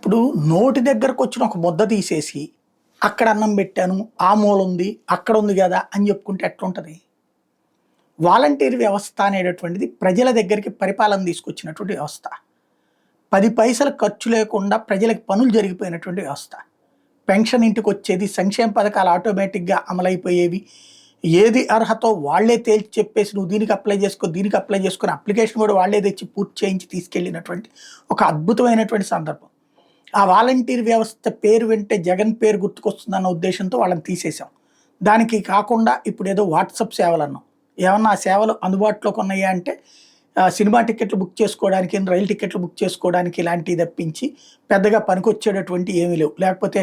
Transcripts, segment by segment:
ఇప్పుడు నోటి దగ్గరకొచ్చిన ఒక ముద్ద తీసేసి, అక్కడ అన్నం పెట్టాను, ఆ మూలుంది, అక్కడుంది గదా! అని జెప్పుకుంటే ఎట్లుంటది? వాలంటీర్ వ్యవస్థ అనేటటువంటిది ప్రజల దగ్గరికి పరిపాలన తీసుకొచ్చినటువంటి వ్యవస్థ. 10 పైసలు ఖర్చు లేకుండా ప్రజలకి పనులు జరిగిపోయినటువంటి వ్యవస్థ. పెన్షన్ ఇంటికొచ్చేది, సంక్షేమ పథకాలు ఆటోమేటిక్‌గా అమలైపోయేవి. ఏది అర్హతో వాళ్ళే తేల్చి చెప్పేసి నువ్వు దీనికి అప్లై చేసుకో, దీనికి అప్లై చేసుకొని అప్లికేషన్ గూడా వాళ్ళే తెచ్చి పూర్తి చేయించి తీసుకెళ్ళినటువంటి ఒక అద్భుతమైనటువంటి సందర్భం. ఆ వాలంటీర్ వ్యవస్థ పేరు వింటే జగన్ పేరు గుర్తుకొస్తుందన్న ఉద్దేశంతో వాళ్ళని తీసేసాం. దానికి కాకుండా ఇప్పుడేదో వాట్సాప్ సేవలన్నాం. ఏమన్నా ఆ సేవలు అందుబాటులోకి ఉన్నాయా అంటే సినిమా టికెట్లు బుక్ చేసుకోవడానికి, రైలు టికెట్లు బుక్ చేసుకోవడానికి ఇలాంటివి తప్పించి పెద్దగా పనికొచ్చేటటువంటివి ఏమీ లేవు. లేకపోతే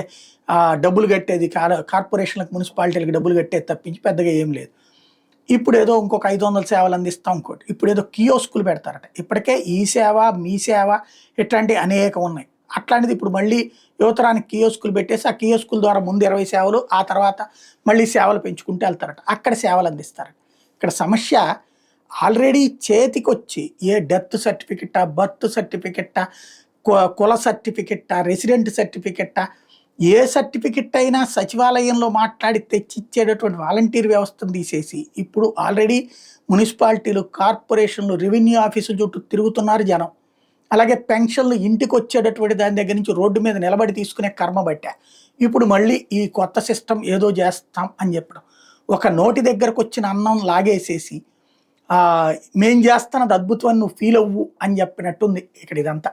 డబ్బులు కట్టేది కార్పొరేషన్‌లకు, మున్సిపాలిటీలకి డబ్బులు కట్టేది తప్పించి పెద్దగా ఏం లేదు. ఇప్పుడేదో ఇంకొక 500 సేవలు అందిస్తాం ఇంకోటి. ఇప్పుడేదో కియోస్కులు పెడతారట. ఇప్పటికే ఈ సేవ, మీ సేవ ఇట్లాంటివి అనేకం ఉన్నాయి. అట్లాంటిది ఇప్పుడు మళ్ళీ యువతరానికి కియోస్కులు పెట్టేసి, ఆ కియోస్కుల ద్వారా ముందు 20 సేవలు, ఆ తర్వాత మళ్ళీ సేవలు పెంచుకుంటూ వెళ్తారట. అక్కడ సేవలు అందిస్తారట. ఇక్కడ సమస్య ఆల్రెడీ చేతికొచ్చి ఏ డెత్ సర్టిఫికెటా, బర్త్ సర్టిఫికెటా, కుల సర్టిఫికెటా, రెసిడెంట్ సర్టిఫికెటా, ఏ సర్టిఫికెట్ అయినా సచివాలయంలో మాట్లాడి తెచ్చిచ్చేటటువంటి వాలంటీర్ వ్యవస్థను తీసేసి, ఇప్పుడు ఆల్రెడీ మున్సిపాలిటీలు, కార్పొరేషన్లు, రెవెన్యూ ఆఫీసుల చుట్టూ తిరుగుతున్నారు జనం. అలాగే పెన్షన్లు ఇంటికొచ్చేటటువంటి దాని దగ్గర నుంచి రోడ్డు మీద నిలబడి తీసుకునే కర్మ బట్టా. ఇప్పుడు మళ్ళీ ఈ కొత్త సిస్టమ్ ఏదో చేస్తాం అని చెప్పడం. ఒక నోటి దగ్గరకొచ్చిన అన్నం లాగేసేసి మేం చేస్తున్నది అద్భుతం అని నువ్వు ఫీల్ అవ్వు అని చెప్పినట్టుంది ఇక్కడ ఇదంతా.